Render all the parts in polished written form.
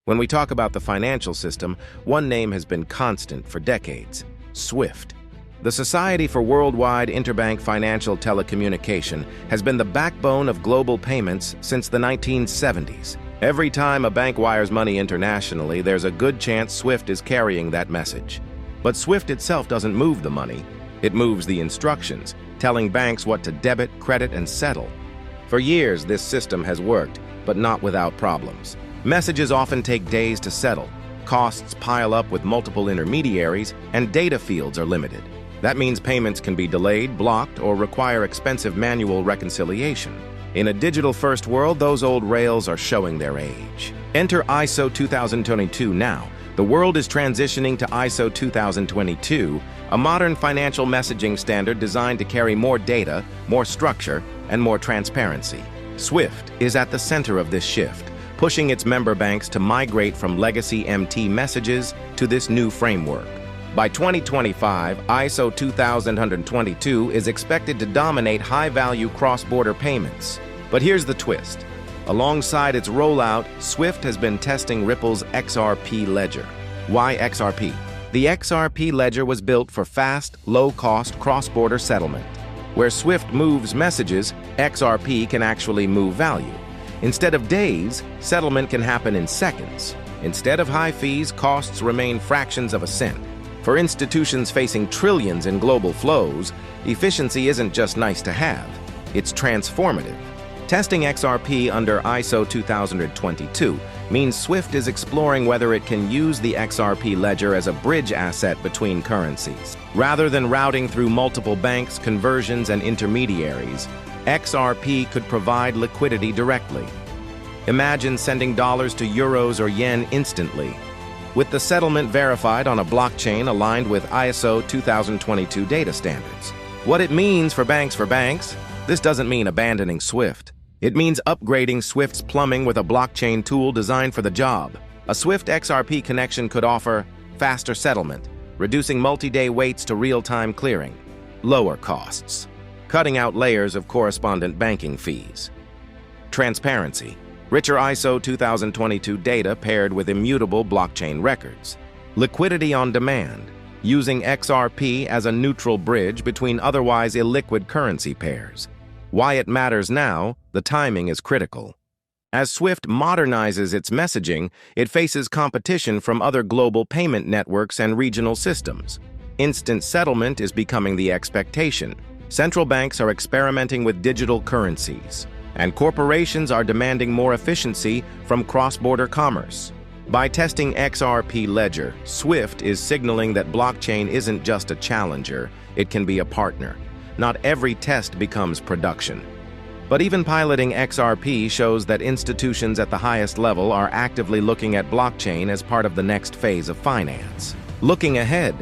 When we talk about the financial system, one name has been constant for decades: SWIFT. The Society for Worldwide Interbank Financial Telecommunication has been the backbone of global payments since the 1970s. Every time a bank wires money internationally, there's a good chance SWIFT is carrying that message. But SWIFT itself doesn't move the money. It moves the instructions, telling banks what to debit, credit, and settle. For years, this system has worked, but not without problems. Messages often take days to settle, costs pile up with multiple intermediaries, and data fields are limited. That means payments can be delayed, blocked, or require expensive manual reconciliation. In a digital-first world, those old rails are showing their age. Enter ISO 2022 now. The world is transitioning to ISO 2022, a modern financial messaging standard designed to carry more data, more structure, and more transparency. SWIFT is at the center of this shift, pushing its member banks to migrate from legacy MT messages to this new framework. By 2025, ISO 2022 is expected to dominate high-value cross-border payments. But here's the twist. Alongside its rollout, SWIFT has been testing Ripple's XRP ledger. Why XRP? The XRP ledger was built for fast, low-cost cross-border settlement. Where SWIFT moves messages, XRP can actually move value. Instead of days, settlement can happen in seconds. Instead of high fees, costs remain fractions of a cent. For institutions facing trillions in global flows, efficiency isn't just nice to have, it's transformative. Testing XRP under ISO 2022 means SWIFT is exploring whether it can use the XRP ledger as a bridge asset between currencies. Rather than routing through multiple banks, conversions, and intermediaries, XRP could provide liquidity directly. Imagine sending dollars to euros or yen instantly, with the settlement verified on a blockchain aligned with ISO 2022 data standards. What it means for banks, this doesn't mean abandoning SWIFT. It means upgrading SWIFT's plumbing with a blockchain tool designed for the job. A SWIFT XRP connection could offer faster settlement, reducing multi-day waits to real-time clearing, lower costs, cutting out layers of correspondent banking fees. Transparency. Richer ISO 2022 data paired with immutable blockchain records. Liquidity on demand, using XRP as a neutral bridge between otherwise illiquid currency pairs. Why it matters now, the timing is critical. As SWIFT modernizes its messaging, it faces competition from other global payment networks and regional systems. Instant settlement is becoming the expectation. Central banks are experimenting with digital currencies, and corporations are demanding more efficiency from cross-border commerce. By testing XRP Ledger, SWIFT is signaling that blockchain isn't just a challenger, it can be a partner. Not every test becomes production. But even piloting XRP shows that institutions at the highest level are actively looking at blockchain as part of the next phase of finance. Looking ahead,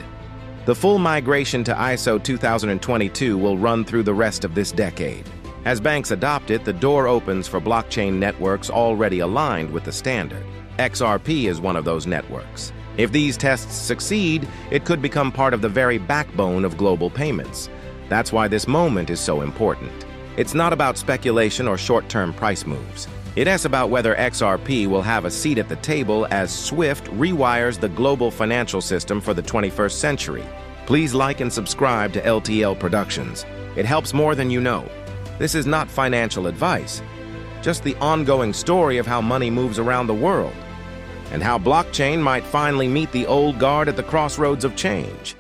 the full migration to ISO 2022 will run through the rest of this decade. As banks adopt it, the door opens for blockchain networks already aligned with the standard. XRP is one of those networks. If these tests succeed, it could become part of the very backbone of global payments. That's why this moment is so important. It's not about speculation or short-term price moves. It is about whether XRP will have a seat at the table as SWIFT rewires the global financial system for the 21st century. Please like and subscribe to LTL Productions. It helps more than you know. This is not financial advice, just the ongoing story of how money moves around the world, and how blockchain might finally meet the old guard at the crossroads of change.